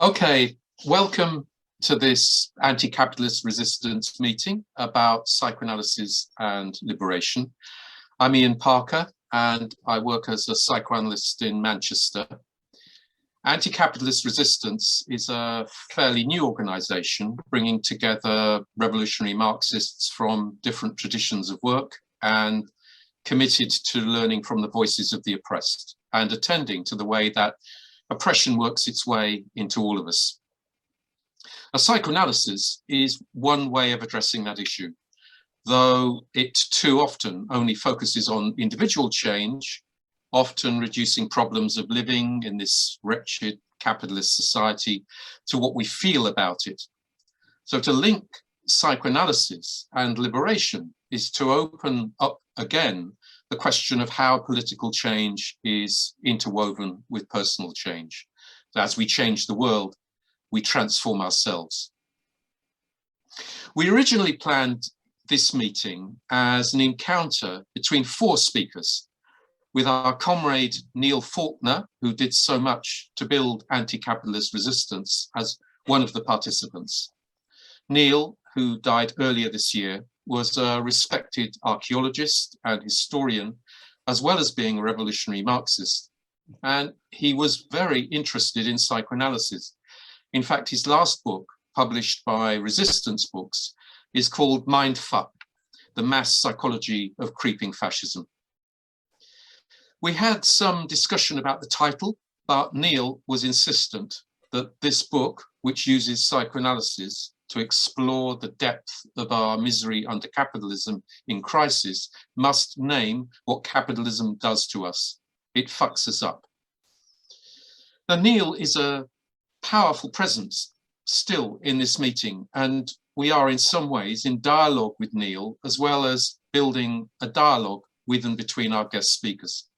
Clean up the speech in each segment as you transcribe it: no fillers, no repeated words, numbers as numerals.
Okay, welcome to this anti-capitalist resistance meeting about psychoanalysis and liberation. I'm Ian Parker and I work as a psychoanalyst in Manchester. Anti-capitalist resistance is a fairly new organization bringing together revolutionary Marxists from different traditions of work and committed to learning from the voices of the oppressed and attending to the way that oppression works its way into all of us. Now, psychoanalysis is one way of addressing that issue, though it too often only focuses on individual change, often reducing problems of living in this wretched capitalist society to what we feel about it. So to link psychoanalysis and liberation is to open up again the question of how political change is interwoven with personal change. So as we change the world, we transform ourselves. We originally planned this meeting as an encounter between four speakers, with our comrade Neil Faulkner, who did so much to build anti-capitalist resistance, as one of the participants. Neil, who died earlier this year, was a respected archaeologist and historian, as well as being a revolutionary Marxist. And he was very interested in psychoanalysis. In fact, his last book, published by Resistance Books, is called Mindfuck, The Mass Psychology of Creeping Fascism. We had some discussion about the title, but Neil was insistent that this book, which uses psychoanalysis to explore the depth of our misery under capitalism in crisis, must name what capitalism does to us. It fucks us up. Now, Neil is a powerful presence still in this meeting, and we are in some ways in dialogue with Neil, as well as building a dialogue with and between our guest speakers.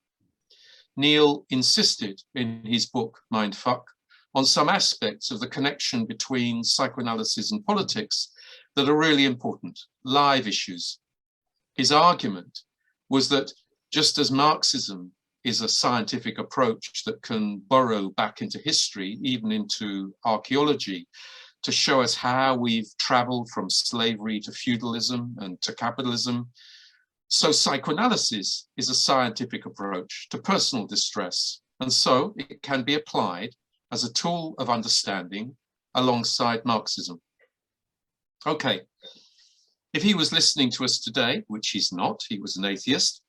Neil insisted in his book, Mindfuck, on some aspects of the connection between psychoanalysis and politics that are really important, live issues. His argument was that just as Marxism is a scientific approach that can burrow back into history, even into archaeology, to show us how we've traveled from slavery to feudalism and to capitalism, so psychoanalysis is a scientific approach to personal distress, and so it can be applied as a tool of understanding alongside Marxism. Okay, if he was listening to us today, which he's not, he was an atheist,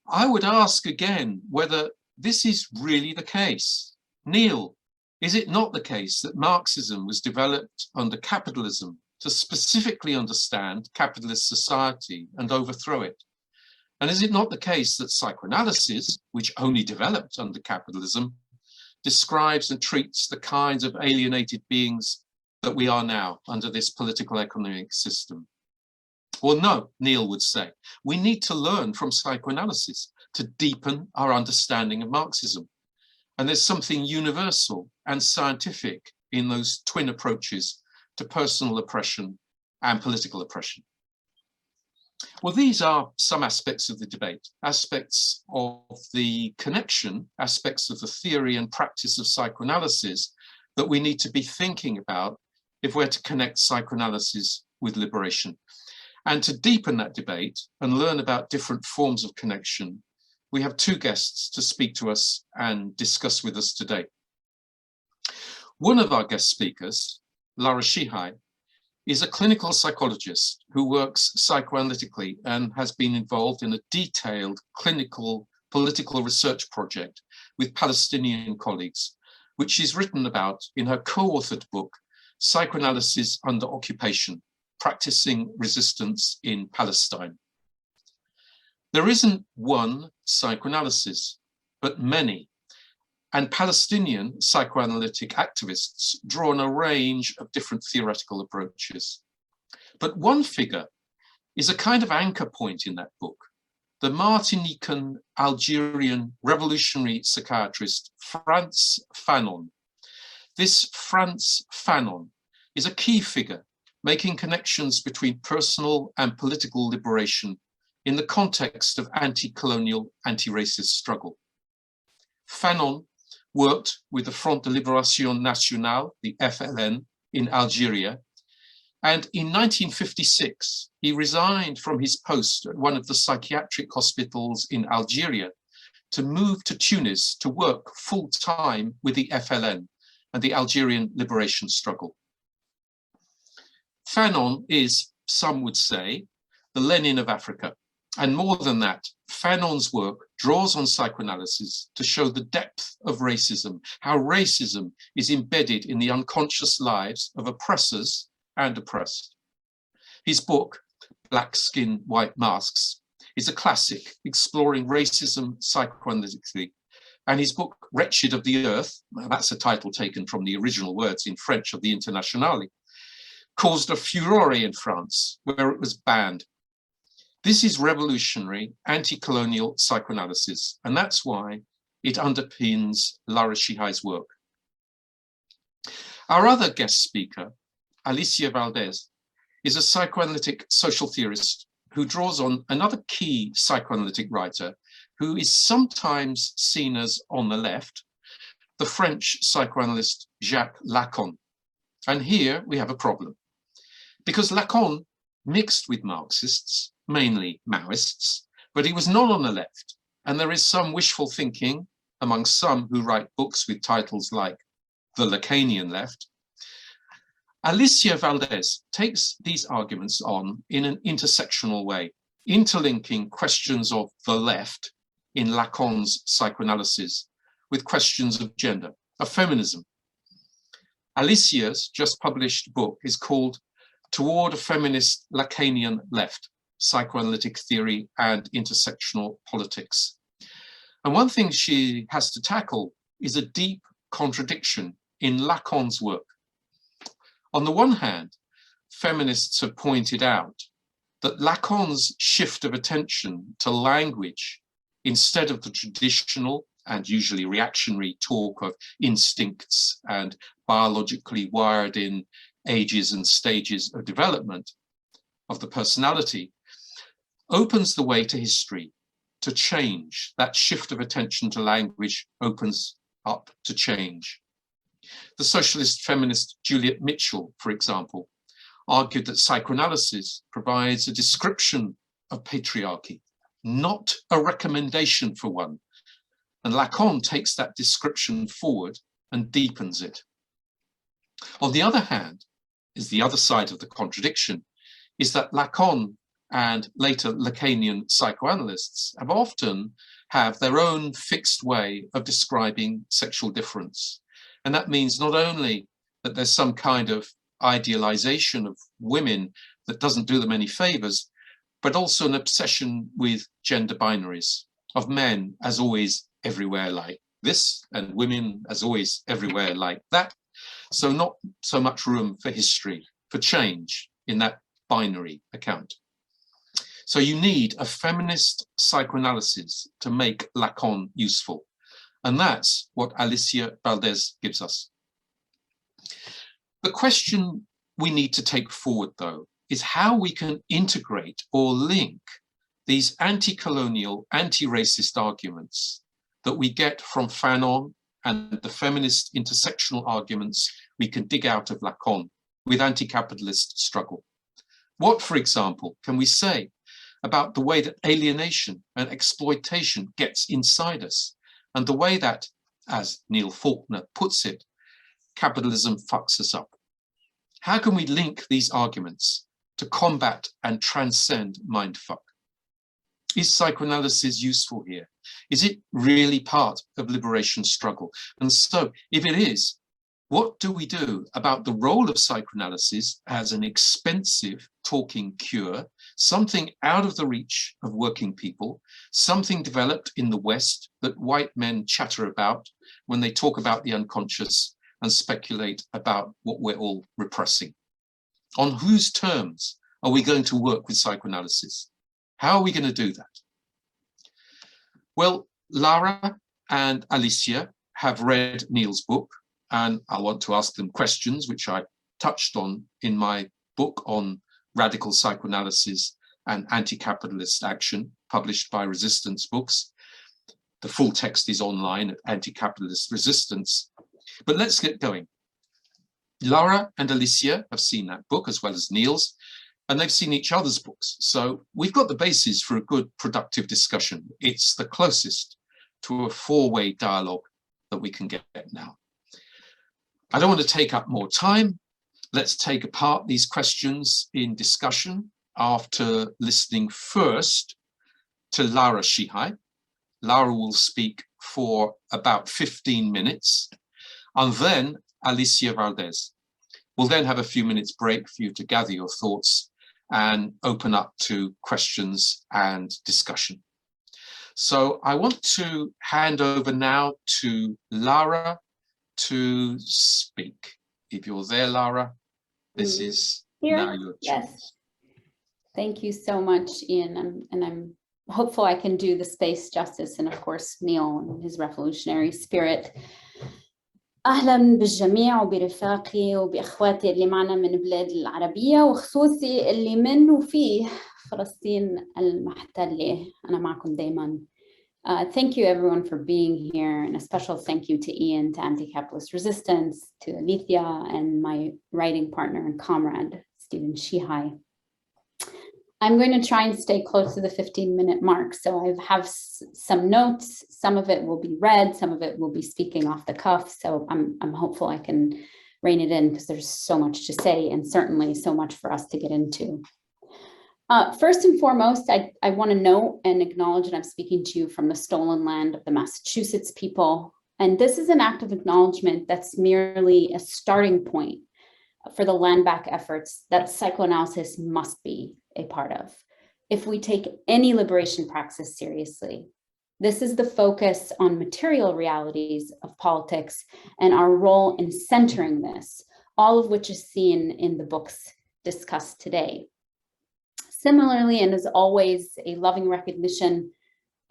I would ask again whether this is really the case. Neil, is it not the case that Marxism was developed under capitalism to specifically understand capitalist society and overthrow it? And is it not the case that psychoanalysis, which only developed under capitalism, describes and treats the kinds of alienated beings that we are now under this political economic system? Well, no, Neil would say, we need to learn from psychoanalysis to deepen our understanding of Marxism. And there's something universal and scientific in those twin approaches to personal oppression and political oppression. Well, these are some aspects of the debate, aspects of the connection, aspects of the theory and practice of psychoanalysis that we need to be thinking about if we're to connect psychoanalysis with liberation. And to deepen that debate and learn about different forms of connection, we have two guests to speak to us and discuss with us today. One of our guest speakers, Lara Sheehi, is a clinical psychologist who works psychoanalytically and has been involved in a detailed clinical political research project with Palestinian colleagues, which she's written about in her co-authored book, Psychoanalysis Under Occupation, Practicing Resistance in Palestine. There isn't one psychoanalysis, but many. And Palestinian psychoanalytic activists draw on a range of different theoretical approaches. But one figure is a kind of anchor point in that book, the Martinican Algerian revolutionary psychiatrist Franz Fanon. This Franz Fanon is a key figure making connections between personal and political liberation in the context of anti-colonial, anti-racist struggle. Fanon worked with the Front de Libération Nationale, the FLN, in Algeria. And in 1956, he resigned from his post at one of the psychiatric hospitals in Algeria to move to Tunis to work full-time with the FLN and the Algerian liberation struggle. Fanon is, some would say, the Lenin of Africa. And more than that, Fanon's work draws on psychoanalysis to show the depth of racism, how racism is embedded in the unconscious lives of oppressors and oppressed. His book, Black Skin, White Masks, is a classic exploring racism psychoanalytically. And his book, Wretched of the Earth, that's a title taken from the original words in French of the Internationale, caused a furore in France, where it was banned. This is revolutionary, anti-colonial psychoanalysis, and that's why it underpins Lara Sheehi's work. Our other guest speaker, Alicia Valdez, is a psychoanalytic social theorist who draws on another key psychoanalytic writer who is sometimes seen as on the left, the French psychoanalyst Jacques Lacan. And here we have a problem, because Lacan mixed with Marxists, mainly Maoists, but he was not on the left. And there is some wishful thinking among some who write books with titles like The Lacanian Left. Alicia Valdez takes these arguments on in an intersectional way, interlinking questions of the left in Lacan's psychoanalysis with questions of gender, of feminism. Alicia's just published book is called Toward a Feminist Lacanian Left, Psychoanalytic Theory and Intersectional Politics. And one thing she has to tackle is a deep contradiction in Lacan's work. On the one hand, feminists have pointed out that Lacan's shift of attention to language, instead of the traditional and usually reactionary talk of instincts and biologically wired in ages and stages of development of the personality, opens the way to history, to change. That shift of attention to language opens up to change. The socialist feminist Juliet Mitchell, for example, argued that psychoanalysis provides a description of patriarchy, not a recommendation for one. And Lacan takes that description forward and deepens it. On the other hand, is the other side of the contradiction, is that Lacan and later Lacanian psychoanalysts have their own fixed way of describing sexual difference. And that means not only that there's some kind of idealization of women that doesn't do them any favors, but also an obsession with gender binaries, of men as always everywhere like this, and women as always everywhere like that. So not so much room for history, for change in that binary account. So you need a feminist psychoanalysis to make Lacan useful. And that's what Alicia Valdez gives us. The question we need to take forward, though, is how we can integrate or link these anti-colonial, anti-racist arguments that we get from Fanon and the feminist intersectional arguments we can dig out of Lacan with anti-capitalist struggle. What, for example, can we say about the way that alienation and exploitation gets inside us, and the way that, as Neil Faulkner puts it, capitalism fucks us up? How can we link these arguments to combat and transcend mindfuck? Is psychoanalysis useful here? Is it really part of liberation struggle? And so, if it is, what do we do about the role of psychoanalysis as an expensive talking cure, something out of the reach of working people, something developed in the West that white men chatter about when they talk about the unconscious and speculate about what we're all repressing? On whose terms are we going to work with psychoanalysis? How are we going to do that? Well, Lara and Alicia have read Neil's book, and I want to ask them questions, which I touched on in my book on radical psychoanalysis and anti-capitalist action, published by Resistance Books. The full text is online at Anti-Capitalist Resistance. But let's get going. Lara and Alicia have seen that book as well as Neil's, and they've seen each other's books. So we've got the basis for a good, productive discussion. It's the closest to a four-way dialogue that we can get now. I don't want to take up more time. Let's take apart these questions in discussion after listening first to Lara Sheehi. Lara will speak for about 15 minutes, and then Alicia Valdez. We'll then have a few minutes break for you to gather your thoughts and open up to questions and discussion. So I want to hand over now to Lara to speak. If you're there, Lara, this is here. Now your chance. Yes. Thank you so much, Ian. And I'm hopeful I can do the space justice, and of course, Neil and his revolutionary spirit. أهلا بالجميع وبرفاقي وبأخواتي اللي معنا من بلاد العربية، وخصوصي اللي من وفيه فلسطين المحتلة. أنا معكم دايما. Thank you everyone for being here, and a special thank you to Ian, to Anti-Capitalist Resistance, to Alicia, and my writing partner and comrade, Stephen Sheehi. I'm going to try and stay close to the 15-minute mark. So I have some notes. Some of it will be read, some of it will be speaking off the cuff. So I'm hopeful I can rein it in, because there's so much to say, and certainly so much for us to get into. First and foremost, I want to note and acknowledge that I'm speaking to you from the stolen land of the Massachusetts people. And this is an act of acknowledgement that's merely a starting point for the land back efforts that psychoanalysis must be a part of. If we take any liberation praxis seriously, this is the focus on material realities of politics and our role in centering this, all of which is seen in the books discussed today. Similarly, and as always, a loving recognition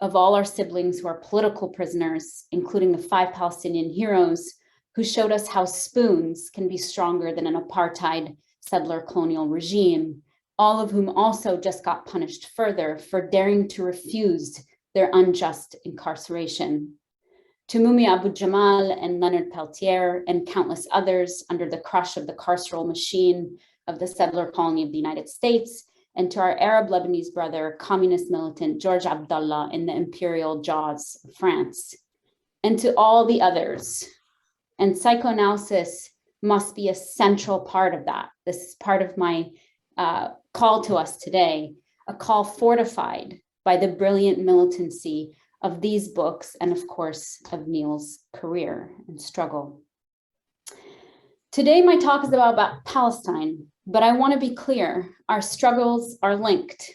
of all our siblings who are political prisoners, including the 5 Palestinian heroes who showed us how spoons can be stronger than an apartheid settler colonial regime, all of whom also just got punished further for daring to refuse their unjust incarceration. To Mumia Abu Jamal and Leonard Peltier and countless others under the crush of the carceral machine of the settler colony of the United States, and to our Arab Lebanese brother, communist militant George Abdallah in the imperial jaws of France, and to all the others. And psychoanalysis must be a central part of that. This is part of my call to us today, a call fortified by the brilliant militancy of these books and of course of Neil's career and struggle. Today my talk is about Palestine, but I want to be clear, our struggles are linked.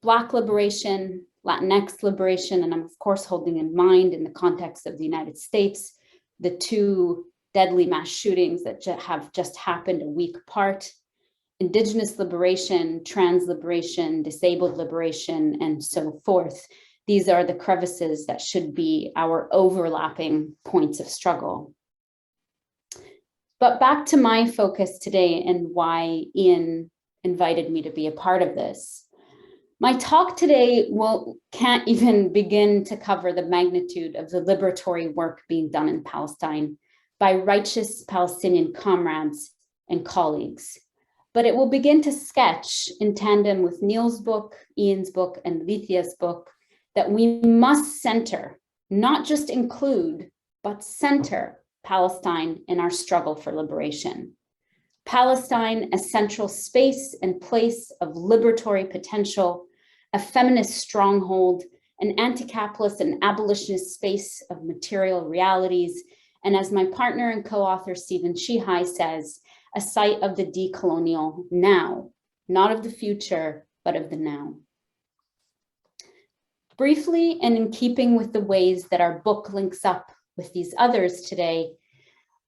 Black liberation, Latinx liberation, and I'm of course holding in mind in the context of the United States, the 2 deadly mass shootings that have just happened a week apart. Indigenous liberation, trans liberation, disabled liberation, and so forth. These are the crevices that should be our overlapping points of struggle. But back to my focus today and why Ian invited me to be a part of this. My talk today can't even begin to cover the magnitude of the liberatory work being done in Palestine by righteous Palestinian comrades and colleagues. But it will begin to sketch in tandem with Neil's book, Ian's book, and Alicia's book that we must center, not just include, but center Palestine in our struggle for liberation. Palestine, a central space and place of liberatory potential, a feminist stronghold, an anti-capitalist and abolitionist space of material realities, and as my partner and co-author Stephen Sheehi says, a site of the decolonial now, not of the future, but of the now. Briefly, and in keeping with the ways that our book links up with these others today,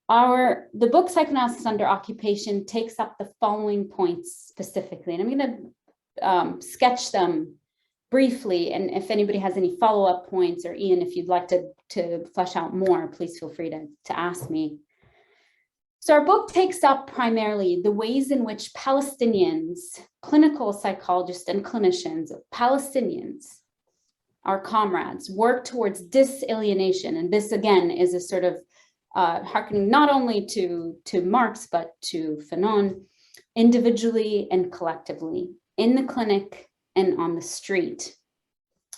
the book Psychoanalysis Under Occupation takes up the following points specifically, and I'm going to sketch them briefly, and if anybody has any follow-up points, or Ian, if you'd like to flesh out more, please feel free to ask me. So our book takes up primarily the ways in which Palestinians, clinical psychologists and clinicians, Palestinians, our comrades, work towards disalienation. And this again is a sort of hearkening not only to Marx, but to Fanon, individually and collectively, in the clinic and on the street.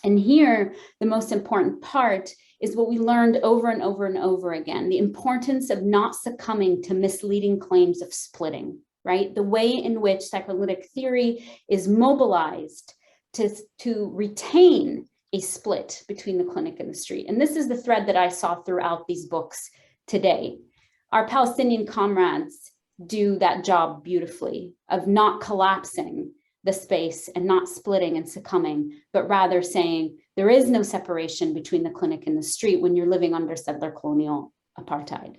And here, the most important part is what we learned over and over and over again, the importance of not succumbing to misleading claims of splitting, right? The way in which psychoanalytic theory is mobilized to retain a split between the clinic and the street. And this is the thread that I saw throughout these books today. Our Palestinian comrades do that job beautifully of not collapsing the space and not splitting and succumbing, but rather saying there is no separation between the clinic and the street when you're living under settler colonial apartheid.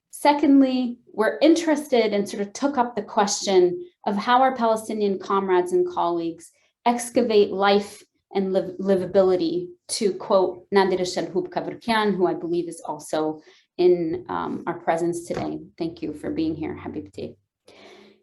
Secondly, we're interested and sort of took up the question of how our Palestinian comrades and colleagues excavate life and livability, to quote Nadir Shalhoub-Kavrkian, who I believe is also in our presence today. Thank you for being here, Habibti.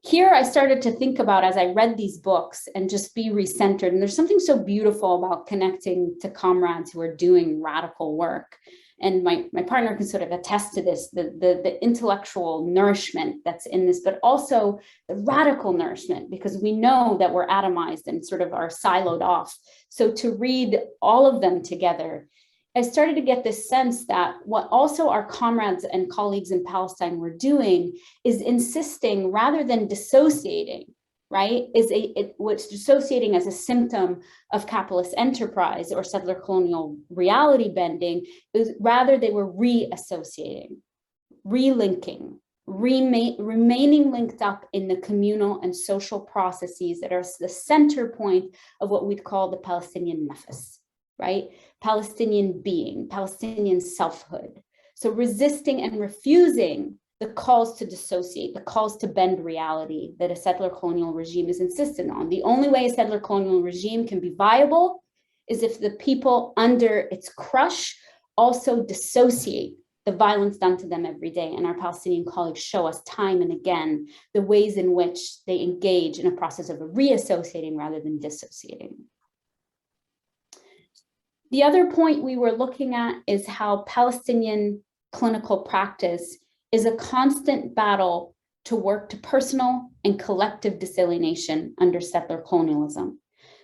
Here I started to think about, as I read these books, and just be recentered. And there's something so beautiful about connecting to comrades who are doing radical work. And my partner can sort of attest to this, the intellectual nourishment that's in this, but also the radical nourishment, because we know that we're atomized and sort of are siloed off. So to read all of them together, I started to get this sense that what also our comrades and colleagues in Palestine were doing is insisting, rather than dissociating, right, was dissociating as a symptom of capitalist enterprise or settler colonial reality bending, rather they were reassociating, relinking, remaining linked up in the communal and social processes that are the center point of what we'd call the Palestinian nefas, right? Palestinian being, Palestinian selfhood. So resisting and refusing the calls to dissociate, the calls to bend reality that a settler colonial regime is insistent on. The only way a settler colonial regime can be viable is if the people under its crush also dissociate the violence done to them every day. And our Palestinian colleagues show us time and again the ways in which they engage in a process of reassociating rather than dissociating. The other point we were looking at is how Palestinian clinical practice is a constant battle to work to personal and collective disalienation under settler colonialism.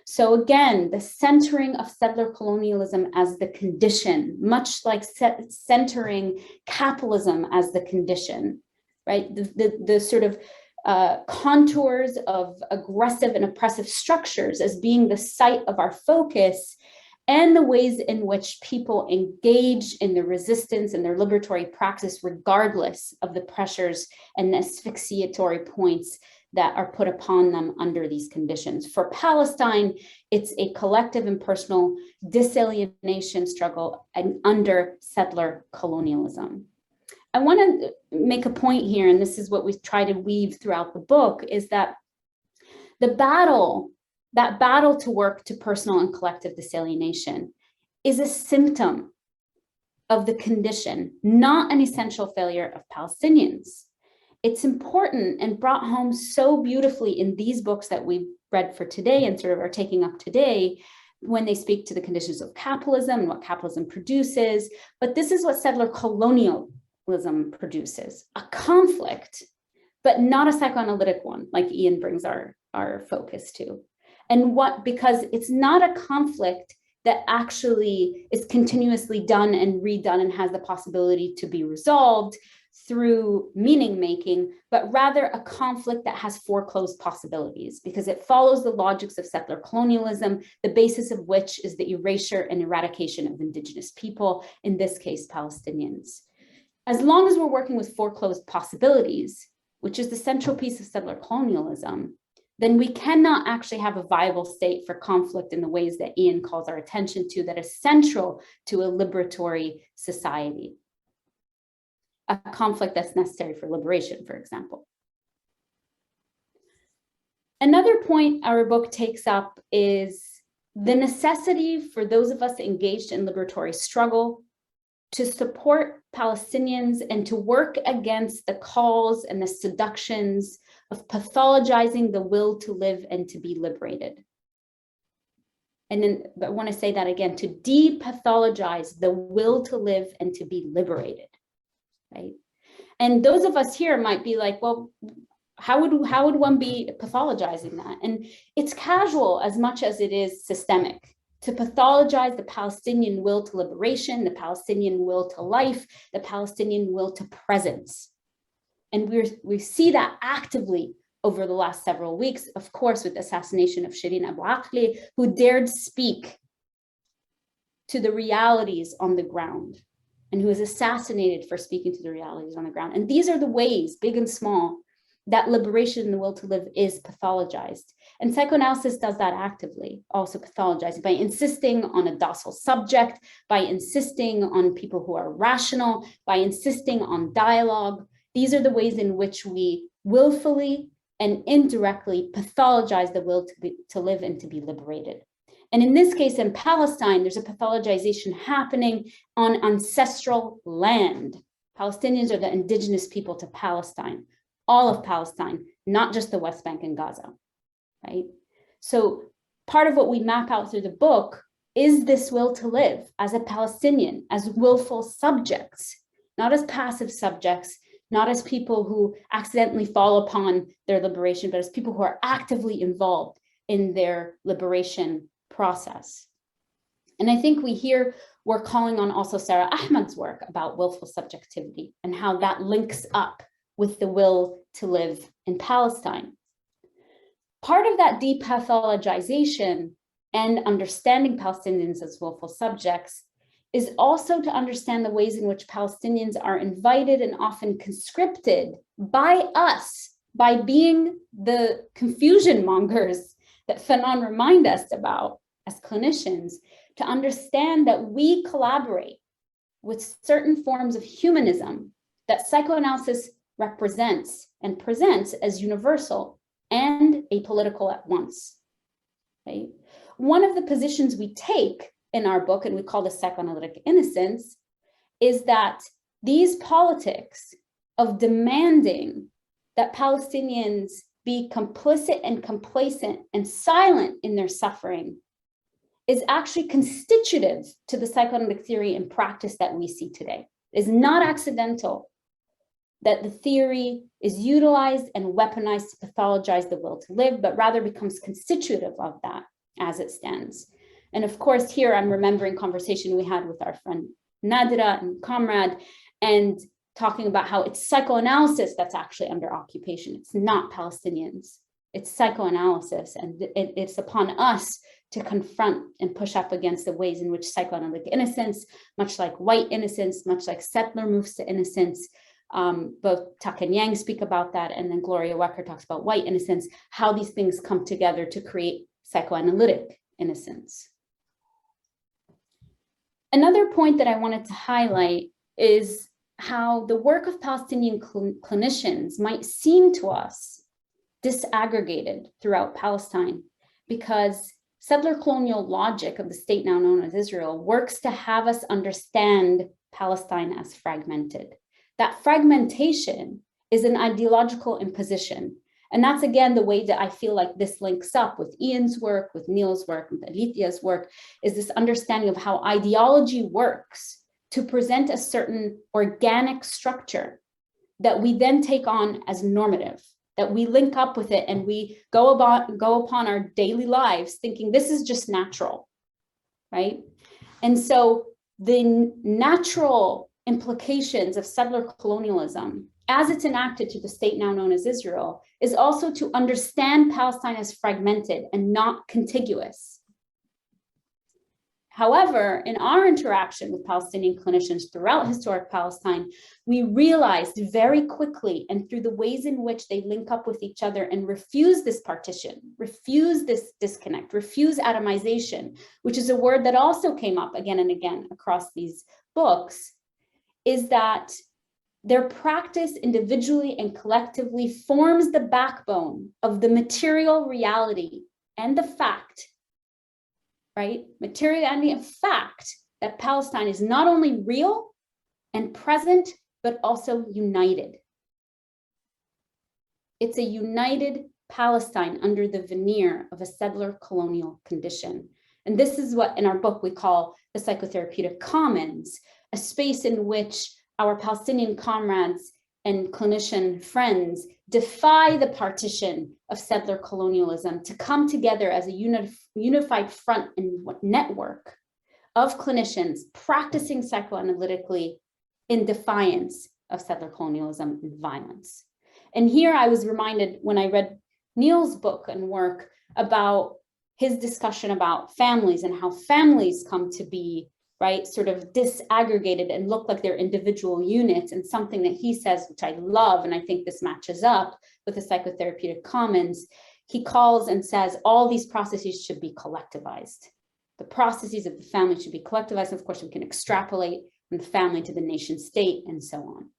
So again, the centering of settler colonialism as the condition, much like centering capitalism as the condition, right? The sort of contours of aggressive and oppressive structures as being the site of our focus, and the ways in which people engage in the resistance and their liberatory praxis, regardless of the pressures and asphyxiatory points that are put upon them under these conditions. For Palestine, it's a collective and personal disalienation struggle and under settler colonialism. I want to make a point here, and this is what we try to weave throughout the book, is that that battle to work to personal and collective disalienation is a symptom of the condition, not an essential failure of Palestinians. It's important and brought home so beautifully in these books that we've read for today and sort of are taking up today when they speak to the conditions of capitalism and what capitalism produces. But this is what settler colonialism produces, a conflict, but not a psychoanalytic one, like Ian brings our focus to. And because it's not a conflict that actually is continuously done and redone and has the possibility to be resolved through meaning making, but rather a conflict that has foreclosed possibilities, because it follows the logics of settler colonialism, the basis of which is the erasure and eradication of indigenous people, in this case, Palestinians. As long as we're working with foreclosed possibilities, which is the central piece of settler colonialism, then we cannot actually have a viable state for conflict in the ways that Ian calls our attention to, that is central to a liberatory society. A conflict that's necessary for liberation, for example. Another point our book takes up is the necessity for those of us engaged in liberatory struggle to support Palestinians and to work against the calls and the seductions of pathologizing the will to live and to be liberated. And then, but I want to say that again, to depathologize the will to live and to be liberated, right? And those of us here might be like, well, how would one be pathologizing that? And it's casual as much as it is systemic. To pathologize the Palestinian will to liberation, the Palestinian will to life, the Palestinian will to presence. And we see that actively over the last several weeks, of course, with the assassination of Shireen Abu Akleh, who dared speak to the realities on the ground, and who was assassinated for speaking to the realities on the ground. And these are the ways, big and small, that liberation and the will to live is pathologized. And psychoanalysis does that actively, also pathologizing, by insisting on a docile subject, by insisting on people who are rational, by insisting on dialogue. These are the ways in which we willfully and indirectly pathologize the will to live and to be liberated. And in this case, in Palestine, there's a pathologization happening on ancestral land. Palestinians are the indigenous people to Palestine, all of Palestine, not just the West Bank and Gaza, right? So part of what we map out through the book is this will to live as a Palestinian, as willful subjects, not as passive subjects, not as people who accidentally fall upon their liberation, but as people who are actively involved in their liberation process. And I think we're calling on also Sarah Ahmed's work about willful subjectivity and how that links up with the will to live in Palestine. Part of that depathologization and understanding Palestinians as willful subjects is also to understand the ways in which Palestinians are invited and often conscripted by us, by being the confusion mongers that Fanon remind us about as clinicians, to understand that we collaborate with certain forms of humanism that psychoanalysis represents and presents as universal and apolitical at once, right? One of the positions we take in our book, and we call this psychoanalytic innocence, is that these politics of demanding that Palestinians be complicit and complacent and silent in their suffering is actually constitutive to the psychoanalytic theory and practice that we see today. It is not accidental that the theory is utilized and weaponized to pathologize the will to live, but rather becomes constitutive of that as it stands. And of course, here I'm remembering conversation we had with our friend Nadira and Comrade, and talking about how it's psychoanalysis that's actually under occupation. It's not Palestinians, it's psychoanalysis. And it's upon us to confront and push up against the ways in which psychoanalytic innocence, much like white innocence, much like settler moves to innocence, both Tuck and Yang speak about that, and then Gloria Wecker talks about white innocence, how these things come together to create psychoanalytic innocence. Another point that I wanted to highlight is how the work of Palestinian clinicians might seem to us disaggregated throughout Palestine, because settler colonial logic of the state now known as Israel works to have us understand Palestine as fragmented. That fragmentation is an ideological imposition. And that's, again, the way that I feel like this links up with Ian's work, with Neil's work, with Alicia's work, is this understanding of how ideology works to present a certain organic structure that we then take on as normative, that we link up with it and we go upon our daily lives thinking this is just natural, right? And so the natural implications of settler colonialism, as it's enacted to the state now known as Israel, is also to understand Palestine as fragmented and not contiguous. However, in our interaction with Palestinian clinicians throughout historic Palestine, we realized very quickly, and through the ways in which they link up with each other and refuse this partition, refuse this disconnect, refuse atomization, which is a word that also came up again and again across these books, is that their practice individually and collectively forms the backbone of the material reality and the fact, right? Materiality and fact that Palestine is not only real and present, but also united. It's a united Palestine under the veneer of a settler colonial condition. And this is what in our book we call the Psychotherapeutic Commons, a space in which our Palestinian comrades and clinician friends defy the partition of settler colonialism to come together as a unified front and network of clinicians practicing psychoanalytically in defiance of settler colonialism and violence. And here I was reminded when I read Neil's book and work about his discussion about families and how families come to be, right, sort of disaggregated and look like they're individual units, and something that he says, which I love, and I think this matches up with the Psychotherapeutic Commons, he calls and says all these processes should be collectivized. The processes of the family should be collectivized. And of course, we can extrapolate from the family to the nation state and so on.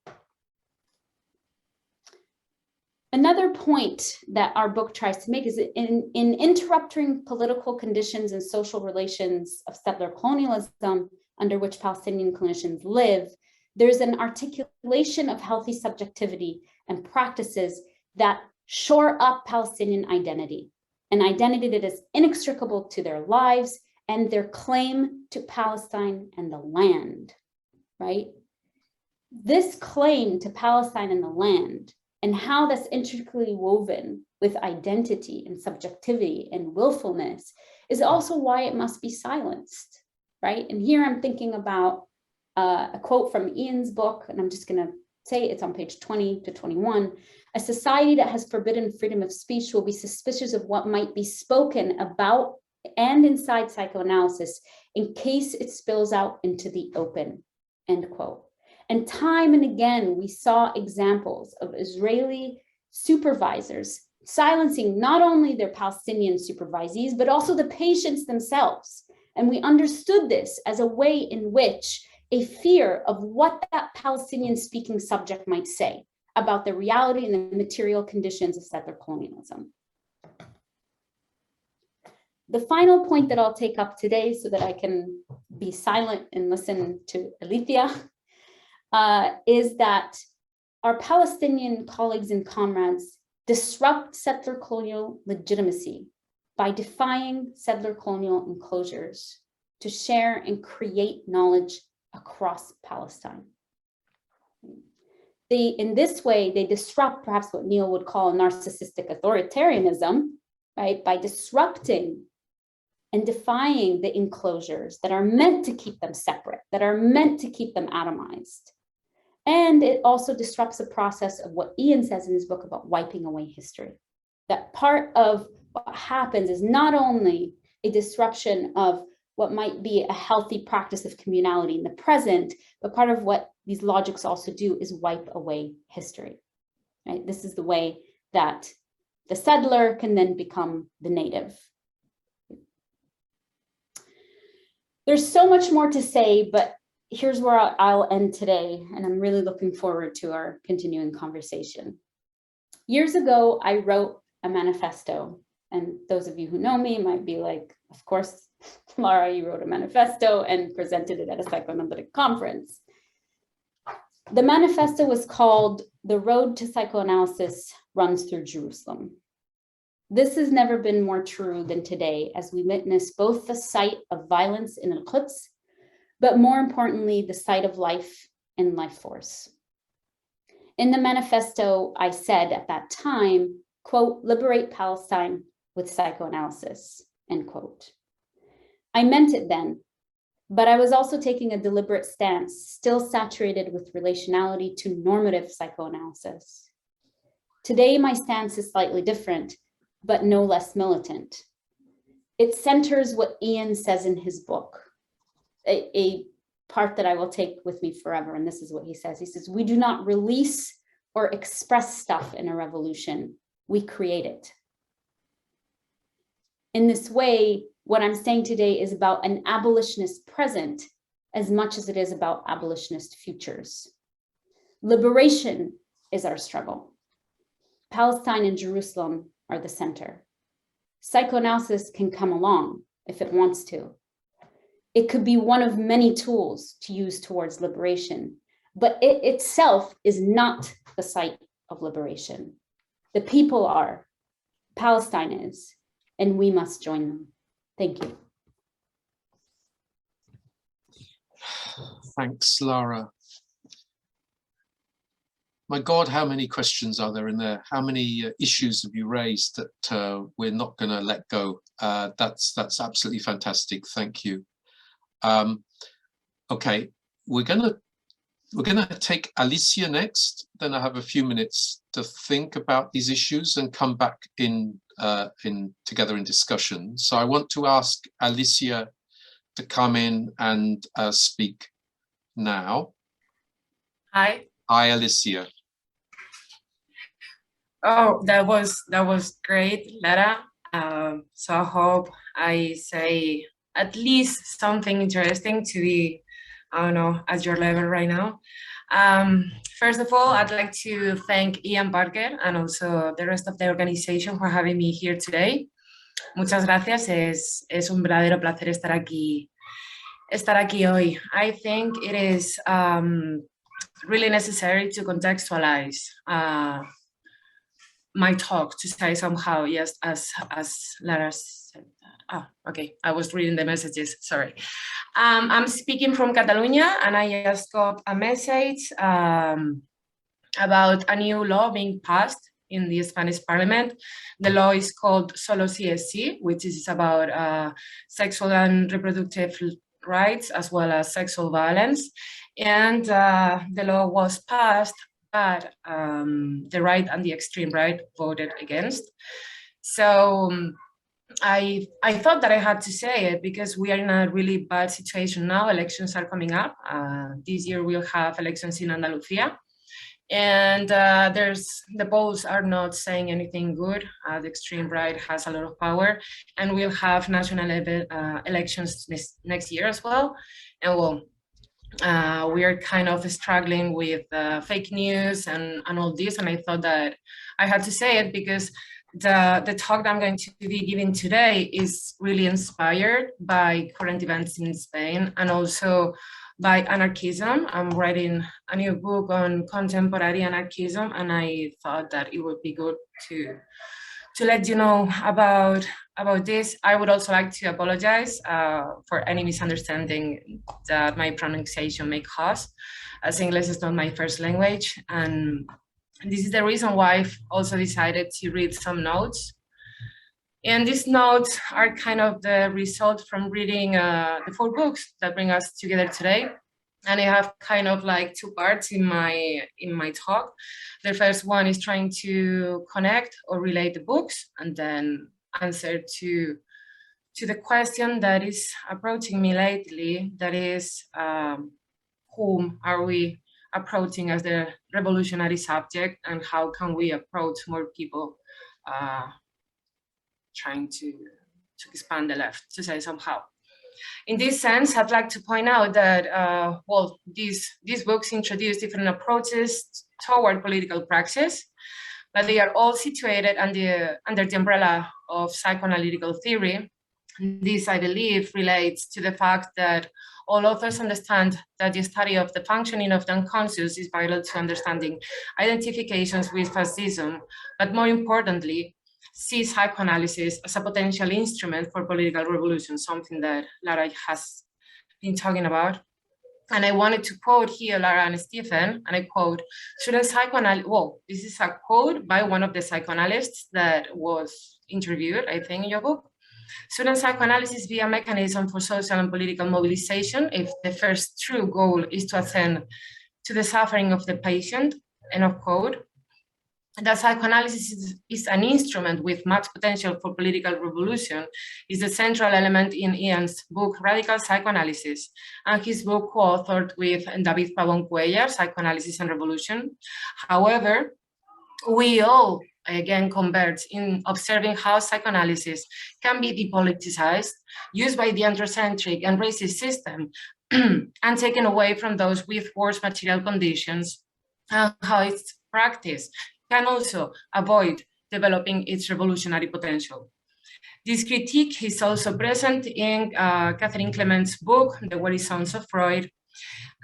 Another point that our book tries to make is that in interrupting political conditions and social relations of settler colonialism under which Palestinian clinicians live, there's an articulation of healthy subjectivity and practices that shore up Palestinian identity, an identity that is inextricable to their lives and their claim to Palestine and the land, right? This claim to Palestine and the land and how that's intricately woven with identity and subjectivity and willfulness is also why it must be silenced, right? And here I'm thinking about a quote from Ian's book, and I'm just gonna say it's on page 20 to 21. A society that has forbidden freedom of speech will be suspicious of what might be spoken about and inside psychoanalysis in case it spills out into the open, end quote. And time and again, we saw examples of Israeli supervisors silencing not only their Palestinian supervisees, but also the patients themselves. And we understood this as a way in which a fear of what that Palestinian speaking subject might say about the reality and the material conditions of settler colonialism. The final point that I'll take up today so that I can be silent and listen to Alicia is that our Palestinian colleagues and comrades disrupt settler colonial legitimacy by defying settler colonial enclosures to share and create knowledge across Palestine. In this way, they disrupt perhaps what Neil would call narcissistic authoritarianism, right? By disrupting and defying the enclosures that are meant to keep them separate, that are meant to keep them atomized. And it also disrupts the process of what Ian says in his book about wiping away history. That part of what happens is not only a disruption of what might be a healthy practice of communality in the present, but part of what these logics also do is wipe away history, right? This is the way that the settler can then become the native. There's so much more to say, but here's where I'll end today, and I'm really looking forward to our continuing conversation. Years ago, I wrote a manifesto, and those of you who know me might be like, of course, Lara, you wrote a manifesto and presented it at a psychoanalytic conference. The manifesto was called "The Road to Psychoanalysis Runs Through Jerusalem." This has never been more true than today, as we witness both the site of violence in Al-Quds, but more importantly, the site of life and life force. In the manifesto, I said at that time, quote, "Liberate Palestine with psychoanalysis," end quote. I meant it then, but I was also taking a deliberate stance, still saturated with relationality to normative psychoanalysis. Today, my stance is slightly different, but no less militant. It centers what Ian says in his book, a part that I will take with me forever, and this is what he says. He says, "We do not release or express stuff in a revolution, we create it." In this way, what I'm saying today is about an abolitionist present as much as it is about abolitionist futures. Liberation is our struggle. Palestine and Jerusalem are the center. Psychoanalysis can come along if it wants to. It could be one of many tools to use towards liberation, but it itself is not the site of liberation. The people are, Palestine is, and we must join them. Thank you. Thanks, Lara. My God, how many questions are there in there? How many issues have you raised that we're not going to let go? That's absolutely fantastic. Thank you. Okay, we're gonna take Alicia next. Then I have a few minutes to think about these issues and come back in together in discussion. So I want to ask Alicia to come in and speak now. Hi. Hi, Alicia. Oh, that was great, Lara. So I hope I say at least something interesting to be, I don't know, at your level right now. First of all, I'd like to thank Ian Parker and also the rest of the organization for having me here today. Muchas gracias. Es un verdadero placer estar aquí hoy. I think it is really necessary to contextualize my talk, to say somehow, yes, as Lara said. Oh, okay, I was reading the messages, sorry. I'm speaking from Catalonia, and I just got a message about a new law being passed in the Spanish parliament. The law is called Solo CSC, which is about sexual and reproductive rights as well as sexual violence. And the law was passed, but the right and the extreme right voted against. So I thought that I had to say it because we are in a really bad situation now. Elections are coming up. This year we'll have elections in Andalusia. And the polls are not saying anything good. The extreme right has a lot of power, and we'll have national elections next year as well. And well, we are kind of struggling with fake news and all this, and I thought that I had to say it because the talk that I'm going to be giving today is really inspired by current events in Spain and also by anarchism. I'm writing a new book on contemporary anarchism, and I thought that it would be good to let you know about this. I would also like to apologize for any misunderstanding that my pronunciation may cause, as English is not my first language. And this is the reason why I've also decided to read some notes. And these notes are kind of the result from reading the 4 books that bring us together today. And I have kind of like 2 parts in my talk. The first one is trying to connect or relate the books, and then answer to the question that is approaching me lately, that is, whom are we approaching as the revolutionary subject, and how can we approach more people trying to expand the left, to say somehow. In this sense, I'd like to point out that, well, these books introduce different approaches toward political praxis, but they are all situated under the umbrella of psychoanalytical theory. This, I believe, relates to the fact that all authors understand that the study of the functioning of the unconscious is vital to understanding identifications with fascism, but more importantly, see psychoanalysis as a potential instrument for political revolution, something that Lara has been talking about. And I wanted to quote here Lara and Stephen, and I quote, "Shouldn't psychoanalysis," well, this is a quote by one of the psychoanalysts that was interviewed, I think, in your book. "Shouldn't psychoanalysis be a mechanism for social and political mobilization if the first true goal is to attend to the suffering of the patient?" End of quote. That psychoanalysis is an instrument with much potential for political revolution is the central element in Ian's book, Radical Psychoanalysis, and his book co-authored with David Pavón Cuellar, Psychoanalysis and Revolution. However, we all, again, converge in observing how psychoanalysis can be depoliticized, used by the androcentric and racist system, and taken away from those with worse material conditions, and how its practice can also avoid developing its revolutionary potential. This critique is also present in Catherine Clement's book, The Weary Sounds of Freud.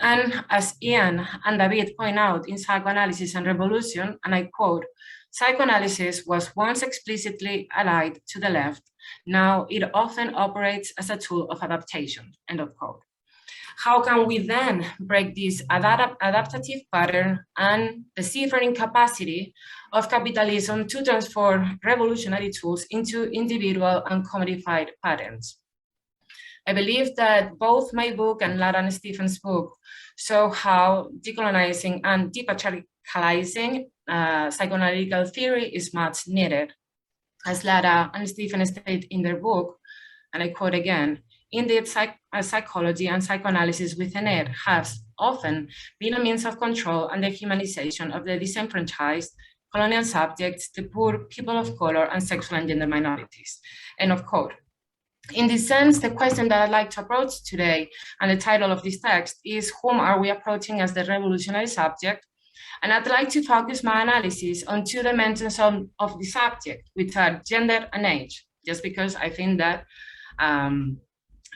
And as Ian and David point out in Psychoanalysis and Revolution, and I quote, "Psychoanalysis was once explicitly allied to the left. Now it often operates as a tool of adaptation," end of quote. How can we then break this adaptative pattern and the differing capacity of capitalism to transform revolutionary tools into individual and commodified patterns? I believe that both my book and Lara and Stephen's book show how decolonizing and depatriarchalizing psychoanalytical theory is much needed. As Lara and Stephen state in their book, and I quote again, indeed, psychology and psychoanalysis within it has often been a means of control and dehumanization of the disenfranchised, colonial subjects, the poor, people of color, and sexual and gender minorities. End of quote. In this sense, the question that I'd like to approach today, and the title of this text, is whom are we approaching as the revolutionary subject? And I'd like to focus my analysis on two dimensions of the subject, which are gender and age, just because I think that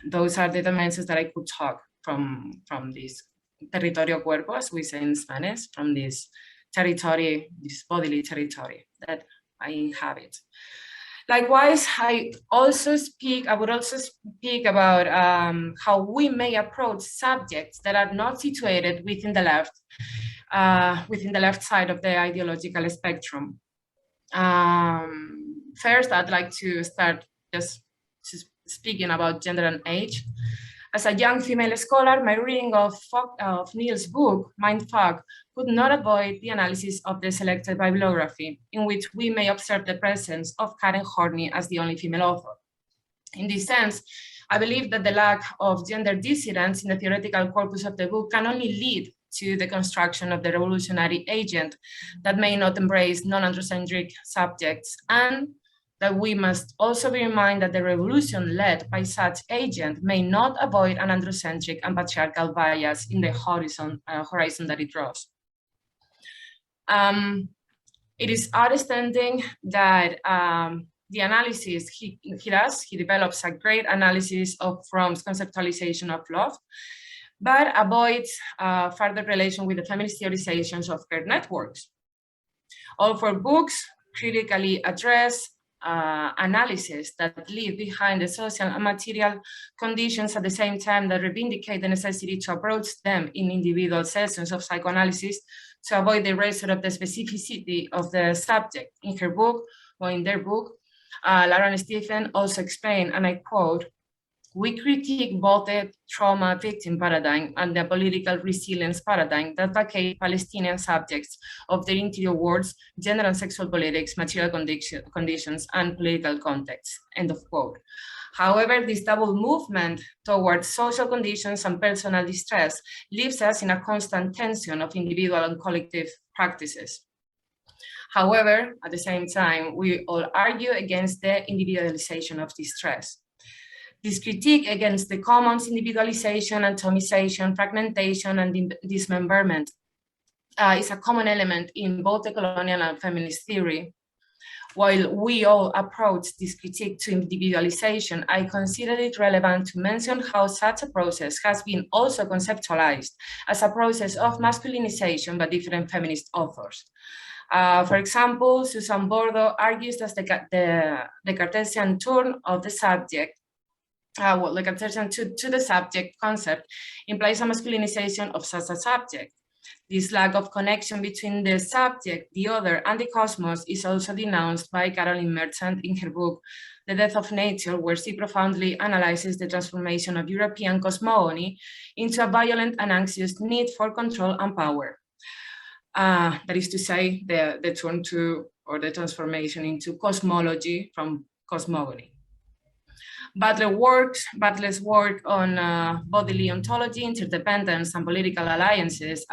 those are the dimensions that I could talk from this territorio cuerpo, as we say in Spanish, from this territory, this bodily territory that I inhabit. Likewise, I would also speak about how we may approach subjects that are not situated within the left side of the ideological spectrum. First, I'd like to start just speaking about gender and age. As a young female scholar, my reading of Neil's book, Mindfuck, could not avoid the analysis of the selected bibliography, in which we may observe the presence of Karen Horney as the only female author. In this sense, I believe that the lack of gender dissidence in the theoretical corpus of the book can only lead to the construction of the revolutionary agent that may not embrace non-androcentric subjects, and that we must also be reminded that the revolution led by such agent may not avoid an androcentric and patriarchal bias in the horizon that it draws. It is our understanding that the analysis he develops a great analysis of Fromm's conceptualization of love, but avoids further relation with the feminist theorizations of care networks. All four books critically address analysis that leave behind the social and material conditions at the same time that reivindicate the necessity to approach them in individual sessions of psychoanalysis to avoid the erasure of the specificity of the subject. In her book, or in their book, Lara and Stephen also explain, and I quote, "We critique both the trauma victim paradigm and the political resilience paradigm that vacate Palestinian subjects of their interior worlds, gender and sexual politics, material conditions, and political context." End of quote. However, this double movement towards social conditions and personal distress leaves us in a constant tension of individual and collective practices. However, at the same time, we all argue against the individualization of distress. This critique against the commons individualization, atomization, fragmentation, and dismemberment is a common element in both the colonial and feminist theory. While we all approach this critique to individualization, I consider it relevant to mention how such a process has been also conceptualized as a process of masculinization by different feminist authors. For example, Susan Bordo argues that the Cartesian turn of the subject, the Cartesian to the subject concept implies a masculinization of such a subject. This lack of connection between the subject, the other, and the cosmos is also denounced by Caroline Merchant in her book, The Death of Nature, where she profoundly analyzes the transformation of European cosmogony into a violent and anxious need for control and power. That is to say, the turn to, or the transformation into cosmology from cosmogony. Butler's work on bodily ontology, interdependence, and political alliances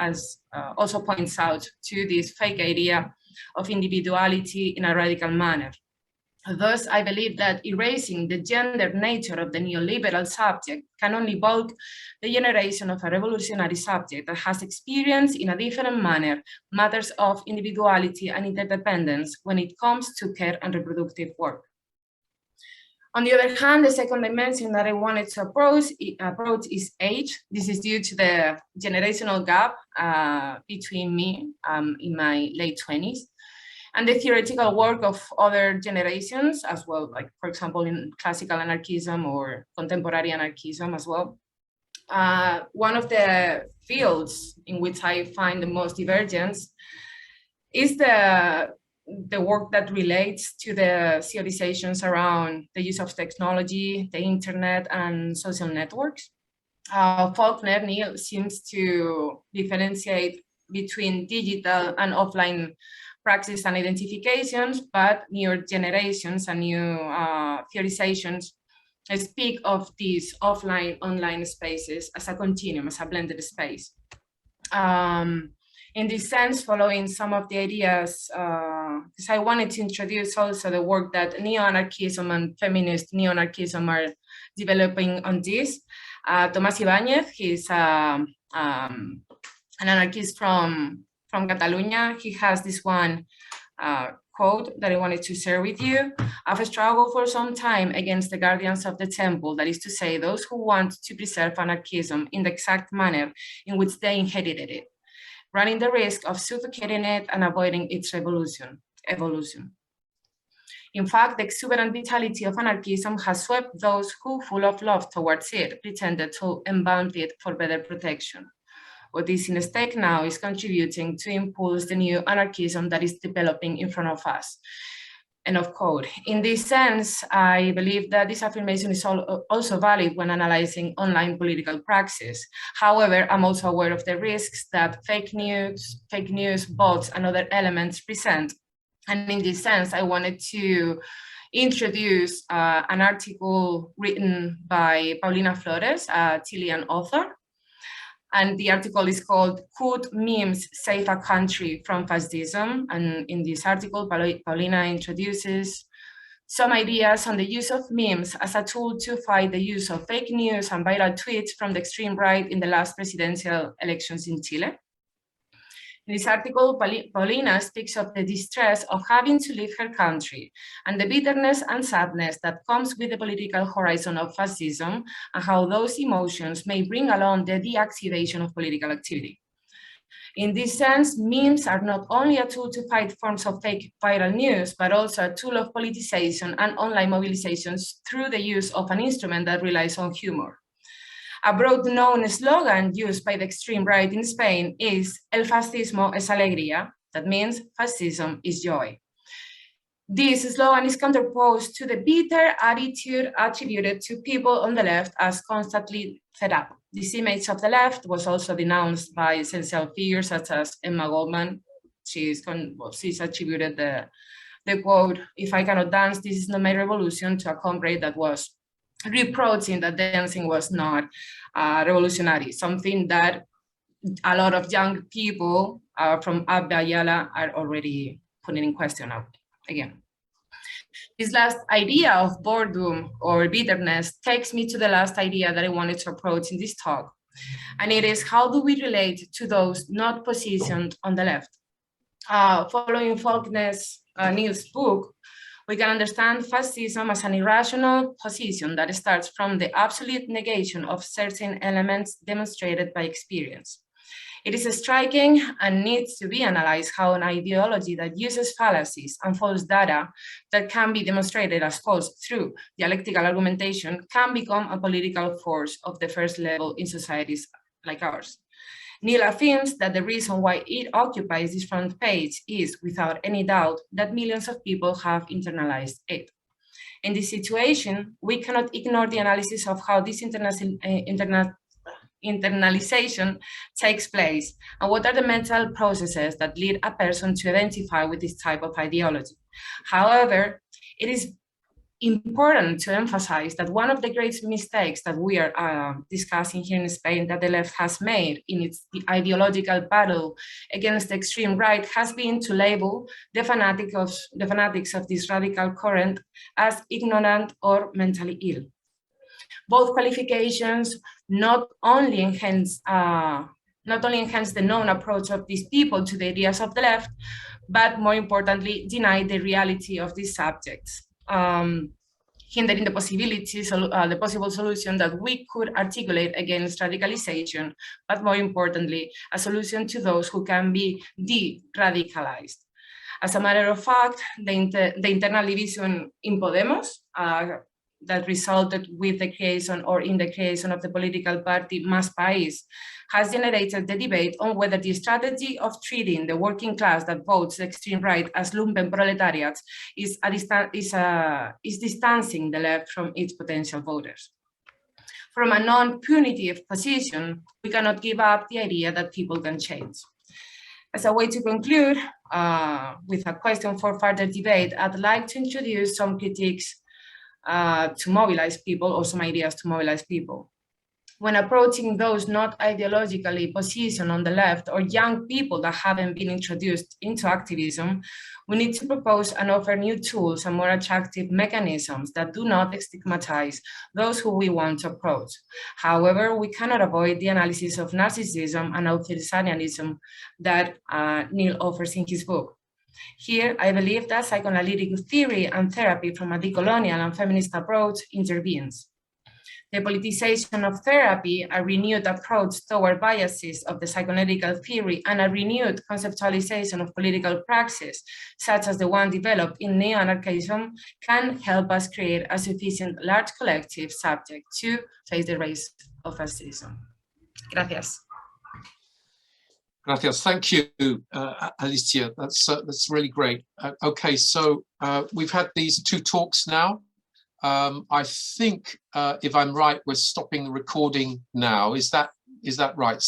also points out to this fake idea of individuality in a radical manner. Thus, I believe that erasing the gendered nature of the neoliberal subject can only bulk the generation of a revolutionary subject that has experienced in a different manner matters of individuality and interdependence when it comes to care and reproductive work. On the other hand, the second dimension that I wanted to approach is age. This is due to the generational gap between me in my late 20s and the theoretical work of other generations as well, like for example in classical anarchism or contemporary anarchism as well. One of the fields in which I find the most divergence is the work that relates to the theorizations around the use of technology, the internet, and social networks. Faulkner, Neil, seems to differentiate between digital and offline praxis and identifications, but newer generations and new theorizations speak of these offline, online spaces as a continuum, as a blended space. In this sense, following some of the ideas, because I wanted to introduce also the work that neo-anarchism and feminist neo-anarchism are developing on this. Tomás Ibáñez, he's an anarchist from Catalonia. He has this one quote that I wanted to share with you. I've struggled for some time against the guardians of the temple, that is to say, those who want to preserve anarchism in the exact manner in which they inherited it, running the risk of suffocating it and avoiding its evolution. In fact, the exuberant vitality of anarchism has swept those who, full of love towards it, pretended to unbound it for better protection. What is in stake now is contributing to impulse the new anarchism that is developing in front of us. End of quote. In this sense, I believe that this affirmation is also valid when analyzing online political praxis. However, I'm also aware of the risks that fake news, bots, and other elements present. And in this sense, I wanted to introduce an article written by Paulina Flores, a Chilean author. And the article is called "Could Memes Save a Country from Fascism?" And in this article, Paulina introduces some ideas on the use of memes as a tool to fight the use of fake news and viral tweets from the extreme right in the last presidential elections in Chile. In this article, Paulina speaks of the distress of having to leave her country and the bitterness and sadness that comes with the political horizon of fascism, and how those emotions may bring along the deactivation of political activity. In this sense, memes are not only a tool to fight forms of fake viral news, but also a tool of politicization and online mobilizations through the use of an instrument that relies on humor. A broad-known slogan used by the extreme right in Spain is "El fascismo es alegría," that means fascism is joy. This slogan is counterposed to the bitter attitude attributed to people on the left as constantly fed up. This image of the left was also denounced by essential figures such as Emma Goldman. She's attributed the quote, "If I cannot dance, this is not my revolution," to a comrade that was reproaching that dancing was not revolutionary, something that a lot of young people from Abba Yala are already putting in question now again. This last idea of boredom or bitterness takes me to the last idea that I wanted to approach in this talk, and it is, how do we relate to those not positioned on the left? Following Faulkner's Neil's book, we can understand fascism as an irrational position that starts from the absolute negation of certain elements demonstrated by experience. It is striking and needs to be analyzed how an ideology that uses fallacies and false data that can be demonstrated as false through dialectical argumentation can become a political force of the first level in societies like ours. Neil affirms that the reason why it occupies this front page is, without any doubt, that millions of people have internalized it. In this situation, we cannot ignore the analysis of how this internalization takes place and what are the mental processes that lead a person to identify with this type of ideology. However, it is important to emphasize that one of the great mistakes that we are discussing here in Spain that the left has made in its ideological battle against the extreme right has been to label the fanatics of this radical current as ignorant or mentally ill. Both qualifications not only enhance the known approach of these people to the ideas of the left, but more importantly, deny the reality of these subjects. Hindering the possible solution that we could articulate against radicalization, but more importantly, a solution to those who can be de-radicalized. As a matter of fact, the internal division in Podemos, that resulted with the creation or in the creation of the political party Más País has generated the debate on whether the strategy of treating the working class that votes the extreme right as lumpen proletariats is distancing the left from its potential voters. From a non-punitive position, we cannot give up the idea that people can change. As a way to conclude, with a question for further debate, I'd like to introduce some critiques to mobilize people, or some ideas to mobilize people. When approaching those not ideologically positioned on the left or young people that haven't been introduced into activism, we need to propose and offer new tools and more attractive mechanisms that do not stigmatize those who we want to approach. However, we cannot avoid the analysis of narcissism and authoritarianism that Neil offers in his book. Here, I believe that psychoanalytic theory and therapy from a decolonial and feminist approach intervenes. The politicization of therapy, a renewed approach toward biases of the psychoanalytical theory, and a renewed conceptualization of political praxis, such as the one developed in neo-anarchism, can help us create a sufficient large collective subject to face the rise of fascism. Gracias. Gracias. Thank you, Alicia. That's really great. Okay, so we've had these two talks now. I think, if I'm right, we're stopping the recording now. Is that right?